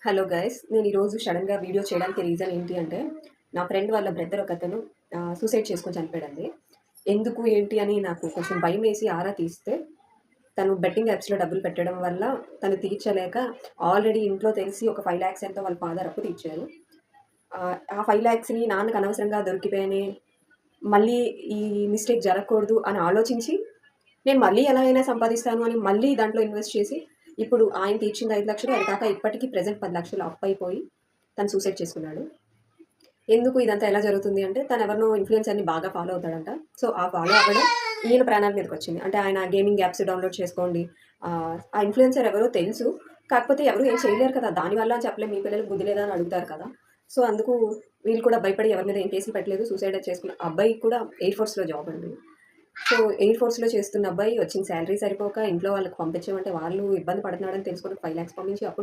Hello guys, నేను ఈరోజు సడన్గా వీడియో చేయడానికి రీజన్ ఏంటి అంటే, నా ఫ్రెండ్ వాళ్ళ బ్రదర్ ఒకతను సూసైడ్ చేసుకొని చనిపోయాడండి. ఎందుకు ఏంటి అని నాకు కొంచెం భయం వేసి ఆరా తీస్తే, తను బెట్టింగ్ యాప్స్లో డబ్బులు పెట్టడం వల్ల తను తీర్చలేక ఆల్రెడీ ఇంట్లో తెలిసి ఒక 5 lakhs ఎంతో వాళ్ళ ఫాదర్ అప్పు తీర్చారు. ఆ 5 lakhsని నాన్నకు అనవసరంగా దొరికిపోయాయి, మళ్ళీ ఈ మిస్టేక్ జరగకూడదు అని ఆలోచించి, నేను మళ్ళీ ఎలా అయినా సంపాదిస్తాను అని మళ్ళీ దాంట్లో ఇన్వెస్ట్ చేసి, ఇప్పుడు ఆయన తీర్చింది 5 లక్షలు, అది కాక ఇప్పటికి ప్రెజెంట్ 10 లక్షలు అప్పైపోయి తను సూసైడ్ చేసుకున్నాడు. ఎందుకు ఇదంతా ఎలా జరుగుతుంది అంటే, తను ఎవరినో ఇన్ఫ్లుయెన్సర్ని బాగా ఫాలో అవుతాడంట. సో ఆ ఫాలో అవ్వడం ఈయన ప్రాణాల మీదకి వచ్చింది. అంటే ఆయన గేమింగ్ యాప్స్ డౌన్లోడ్ చేసుకోండి, ఆ ఇన్ఫ్లుయెన్సర్ ఎవరో తెలుసు, కాకపోతే ఎవరు ఏం చేయలేరు కదా, దానివల్ల అని చెప్పలేము, మీ పిల్లలకు బుద్ధి లేదా అని అడుగుతారు కదా. సో అందుకు వీళ్ళు కూడా భయపడి ఎవరి మీద ఏం కేసులు పెట్టలేదు. సూసైడ్ చేసుకున్న అబ్బాయి కూడా ఎయిర్ ఫోర్స్లో జాబ్ అండి. సో ఎయిర్ ఫోర్స్‌లో చేస్తున్న అబ్బాయి వచ్చిన సాలరీ సరిపోక ఇంట్లో వాళ్ళకి పంపించమంటే వాళ్ళు ఇబ్బంది పడుతున్నాడని తెలుసుకొని 5 lakhs పంపించి అప్పుడు